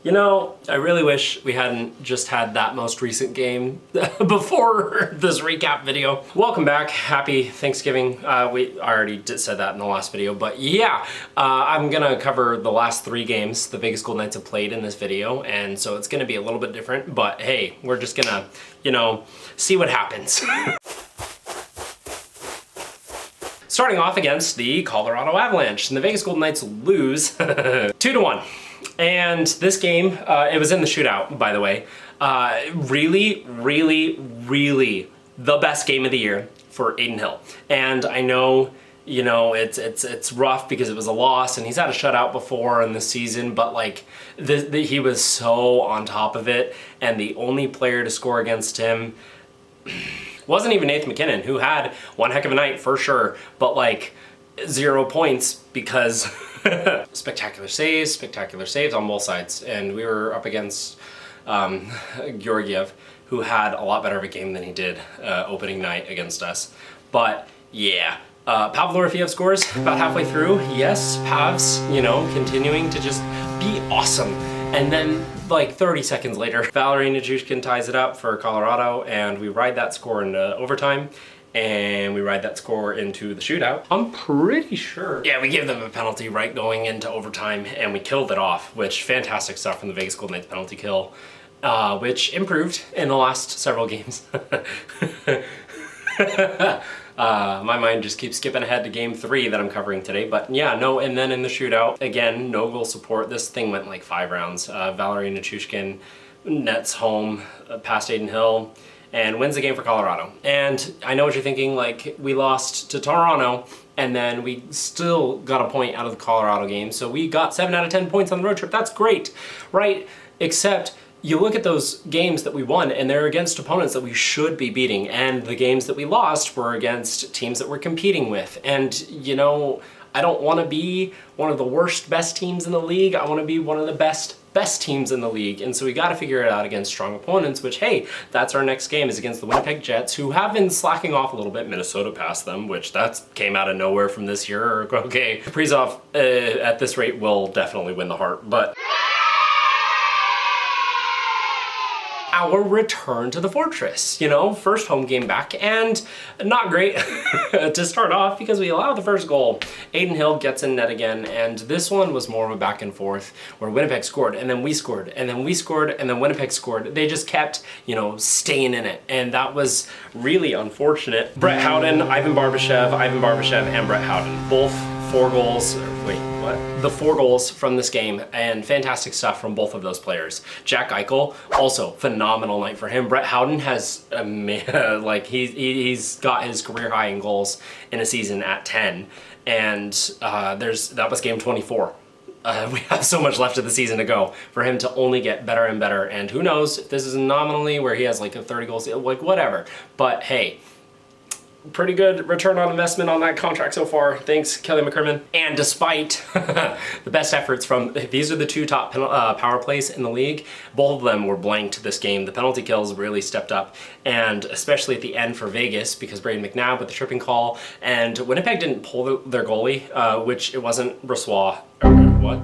You know, I really wish we hadn't just had that most recent game before this recap video. Welcome back. Happy Thanksgiving. I already said that in the last video, but yeah, I'm gonna cover the last 3 games the Vegas Golden Knights have played in this video, and so it's gonna be a little bit different, but hey, we're just gonna, you know, see what happens. Starting off against the Colorado Avalanche, and the Vegas Golden Knights lose 2-1. And this game, it was in the shootout, by the way. Really the best game of the year for Adin Hill. And I know, you know, it's rough because it was a loss, and he's had a shutout before in the season, but like he was so on top of it, and the only player to score against him wasn't even Nathan MacKinnon, who had one heck of a night for sure, but like 0 points because spectacular saves on both sides. And we were up against Georgiev, who had a lot better of a game than he did opening night against us. But yeah, Pavel Dorofeyev scores about halfway through. Yes, Pavs, you know, continuing to just be awesome. And then like 30 seconds later, Valeri Nichushkin ties it up for Colorado, and we ride that score into overtime. And we ride that score into the shootout. I'm pretty sure. Yeah, we gave them a penalty right going into overtime, and we killed it off, which fantastic stuff from the Vegas Golden Knights penalty kill, which improved in the last several games. My mind just keeps skipping ahead to game 3 that I'm covering today, but yeah, no, and then in the shootout, again, no goal support. This thing went like 5 rounds. Valeri Nichushkin nets home past Adin Hill and wins the game for Colorado. And I know what you're thinking, like, we lost to Toronto, and then we still got a point out of the Colorado game, so we got 7 out of 10 points on the road trip. That's great, right? Except you look at those games that we won, and they're against opponents that we should be beating, and the games that we lost were against teams that we're competing with. And, you know, I don't want to be one of the best teams in the league. I want to be one of the best teams in the league. And so we got to figure it out against strong opponents, which, hey, that's our next game, is against the Winnipeg Jets, who have been slacking off a little bit. Minnesota passed them, which that came out of nowhere from this year. Okay, Kaprizov at this rate will definitely win the Hart, but our return to the Fortress, you know, first home game back, and not great to start off because we allowed the first goal. Adin Hill gets in net again, and this one was more of a back and forth where Winnipeg scored, and then we scored, and then we scored, and then Winnipeg scored. They just kept, you know, staying in it, and that was really unfortunate. Brett Howden, Ivan Barbashev, and Brett Howden, both 4 goals. The 4 goals from this game, and fantastic stuff from both of those players. Jack Eichel, also phenomenal night for him. Brett Howden has like he's got his career high in goals in a season at 10, and that was game 24. We have so much left of the season to go for him to only get better and better, and who knows if this is nominally where he has like a 30 goals, like whatever. But hey, pretty good return on investment on that contract so far. Thanks, Kelly McCrimmon. And despite the best efforts from, these are the 2 top power plays in the league, both of them were blanked this game. The penalty kills really stepped up, and especially at the end for Vegas, because Braden McNabb with the tripping call, and Winnipeg didn't pull their goalie, which it wasn't Brossois, or what?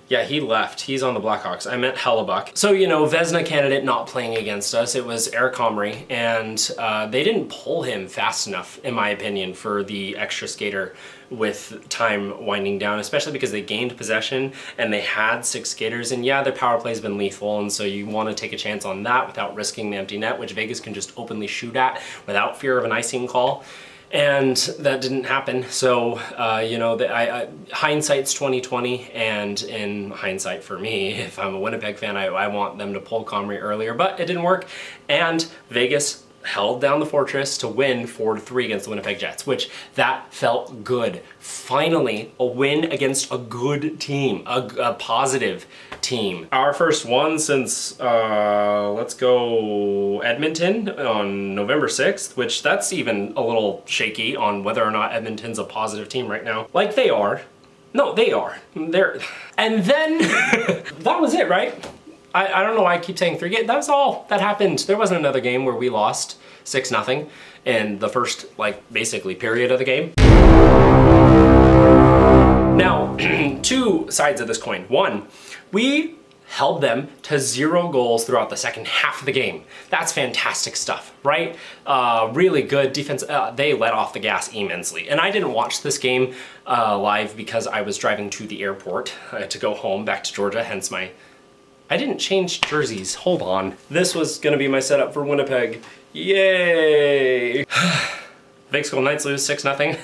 Yeah, he left. He's on the Blackhawks. I meant Hellebuck. So, you know, Vezina candidate not playing against us. It was Eric Comrie, and they didn't pull him fast enough, in my opinion, for the extra skater with time winding down, especially because they gained possession and they had 6 skaters. And yeah, their power play's been lethal, and so you want to take a chance on that without risking the empty net, which Vegas can just openly shoot at without fear of an icing call. And that didn't happen. So, you know, hindsight's 20/20, and in hindsight for me, if I'm a Winnipeg fan, I want them to pull Comrie earlier, but it didn't work. And Vegas held down the Fortress to win 4-3 against the Winnipeg Jets, which that felt good. Finally, a win against a good team, a positive team. Our first one since, let's go Edmonton on November 6th, which that's even a little shaky on whether or not Edmonton's a positive team right now. Like they are. No, they are. And then, that was it, right? I don't know why I keep saying 3 games. That was all that happened. There wasn't another game where we lost 6-0 in the first, like, basically period of the game. Now, 2 sides of this coin. 1, we held them to 0 goals throughout the second half of the game. That's fantastic stuff, right? Really good defense. They let off the gas immensely. And I didn't watch this game live because I was driving to the airport to go home back to Georgia, hence my... I didn't change jerseys. Hold on. This was gonna be my setup for Winnipeg. Yay! Vegas Golden Knights lose 6-0.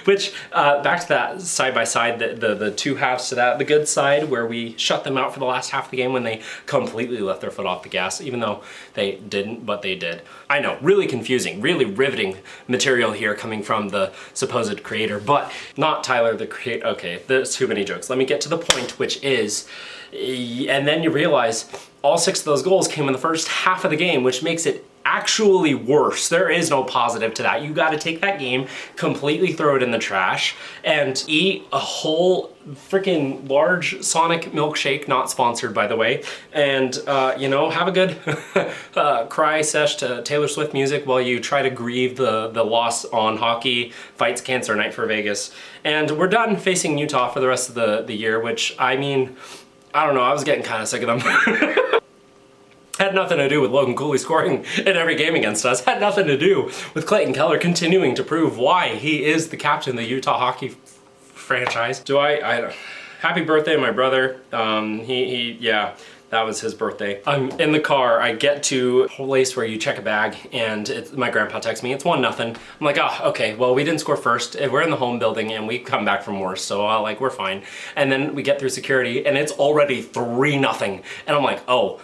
Which, back to that side-by-side, the two halves to that. The good side, where we shut them out for the last half of the game when they completely left their foot off the gas, even though they didn't, but they did. I know, really confusing, really riveting material here coming from the supposed creator, but not Tyler, the creator. Okay, there's too many jokes. Let me get to the point, which is, and then you realize all 6 of those goals came in the first half of the game, which makes it actually worse. There is no positive to that. You got to take that game, completely throw it in the trash, and eat a whole freaking large Sonic milkshake, not sponsored by the way, and you know, have a good cry sesh to Taylor Swift music while you try to grieve the loss on Hockey Fights Cancer Night for Vegas. And we're done facing Utah for the rest of the year, which, I mean, I don't know, I was getting kind of sick of them. Had nothing to do with Logan Cooley scoring in every game against us. Had nothing to do with Clayton Keller continuing to prove why he is the captain of the Utah hockey franchise. Happy birthday, my brother. Yeah, that was his birthday. I'm in the car. I get to a place where you check a bag, and my grandpa texts me, it's 1-0. I'm like, oh, okay, well, we didn't score first. We're in the home building, and we come back from worse, so like, we're fine. And then we get through security, and it's already 3-0. And I'm like, oh,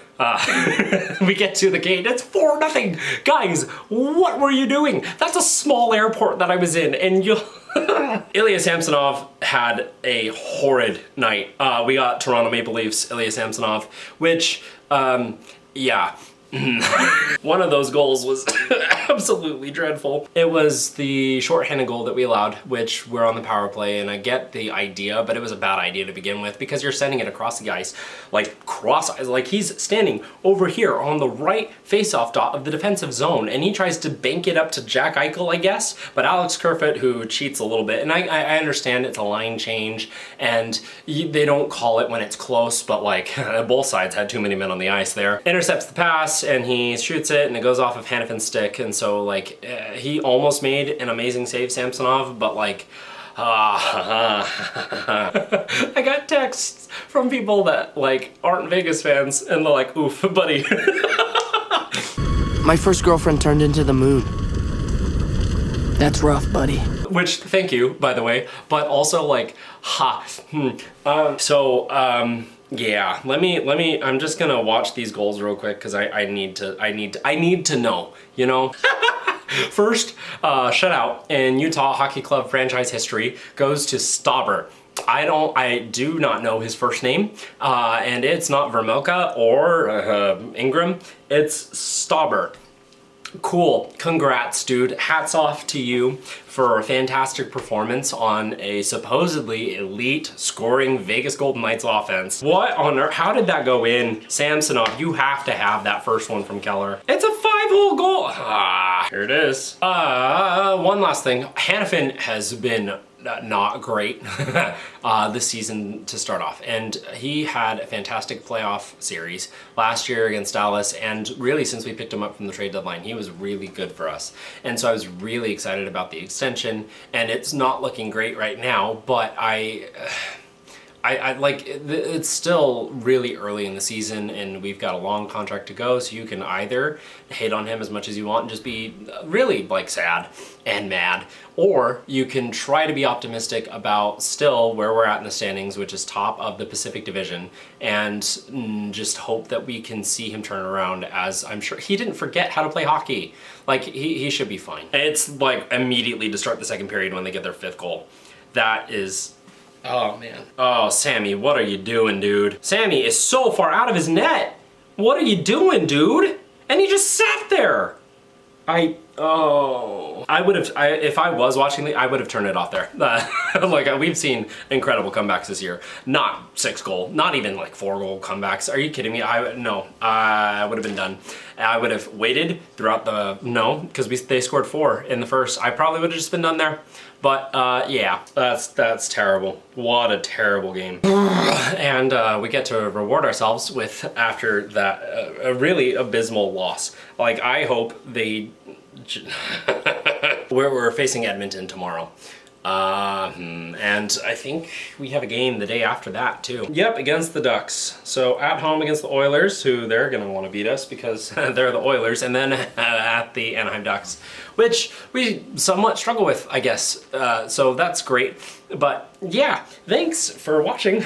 we get to the gate, it's 4-0. Guys, what were you doing? That's a small airport that I was in, and you... Ilya Samsonov had a horrid night. We got Toronto Maple Leafs, Ilya Samsonov, which, yeah. One of those goals was absolutely dreadful. It was the shorthanded goal that we allowed, which we're on the power play, and I get the idea, but it was a bad idea to begin with because you're sending it across the ice, like cross-eyes, like he's standing over here on the right face-off dot of the defensive zone, and he tries to bank it up to Jack Eichel, I guess, but Alex Kerfoot, who cheats a little bit, and I understand it's a line change, and they don't call it when it's close, but like, both sides had too many men on the ice there. Intercepts the pass, and he shoots it, and it goes off of Hannifin's stick, and so like he almost made an amazing save, Samsonov, but like I got texts from people that like aren't Vegas fans, and they're like, oof, buddy. My first girlfriend turned into the moon. That's rough, buddy. Which, thank you, by the way, but also like, yeah, let me, I'm just gonna watch these goals real quick because I need to know, you know? First, shutout in Utah Hockey Club franchise history goes to Stauber. I do not know his first name, and it's not Vermelka or Ingram, it's Stauber. Cool, congrats, dude. Hats off to you for a fantastic performance on a supposedly elite scoring Vegas Golden Knights offense. What on earth, how did that go in? Samsonov, you have to have that first one from Keller. It's a 5-hole goal. Here it is. One last thing. Hannafin has been not great this season to start off, and he had a fantastic playoff series last year against Dallas, and really since we picked him up from the trade deadline, he was really good for us, and so I was really excited about the extension, and it's not looking great right now, but I like, it's still really early in the season, and we've got a long contract to go, so you can either hate on him as much as you want and just be really like sad and mad, or you can try to be optimistic about still where we're at in the standings, which is top of the Pacific Division, and just hope that we can see him turn around, as I'm sure he didn't forget how to play hockey. Like, he should be fine. It's like immediately to start the second period when they get their 5th goal. That is... Oh, man. Oh, Sammy, what are you doing, dude? Sammy is so far out of his net. What are you doing, dude? And he just sat there. Oh, if I was watching I would have turned it off there. Like we've seen incredible comebacks this year. Not 6-goal, not even like 4-goal comebacks. Are you kidding me? No, I would have been done. I would have waited throughout because they scored 4 in the first. I probably would have just been done there. But yeah, that's terrible. What a terrible game. And we get to reward ourselves with, after that, a really abysmal loss. Like, I hope they... we're facing Edmonton tomorrow. And I think we have a game the day after that too. Yep, against the Ducks. So at home against the Oilers, who they're gonna want to beat us because they're the Oilers, and then at the Anaheim Ducks, which we somewhat struggle with, I guess. So that's great. But yeah, thanks for watching.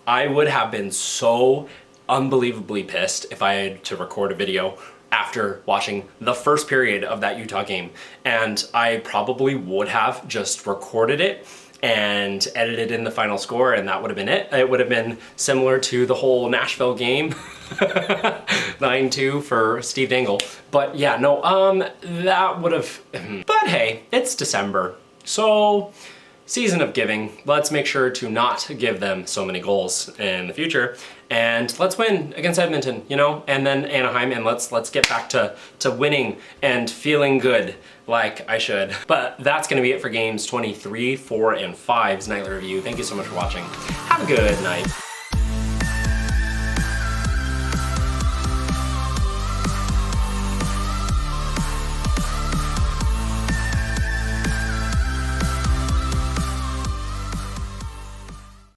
I would have been so unbelievably pissed if I had to record a video after watching the first period of that Utah game. And I probably would have just recorded it and edited in the final score, and that would have been it. It would have been similar to the whole Nashville game. 9-2 for Steve Dangle. But yeah, no, that would have... But hey, it's December. So... season of giving. Let's make sure to not give them so many goals in the future, and let's win against Edmonton, you know, and then Anaheim, and let's get back to winning and feeling good like I should. But that's gonna be it for games 23, 4, and 5's nightly review. Thank you so much for watching. Have a good night.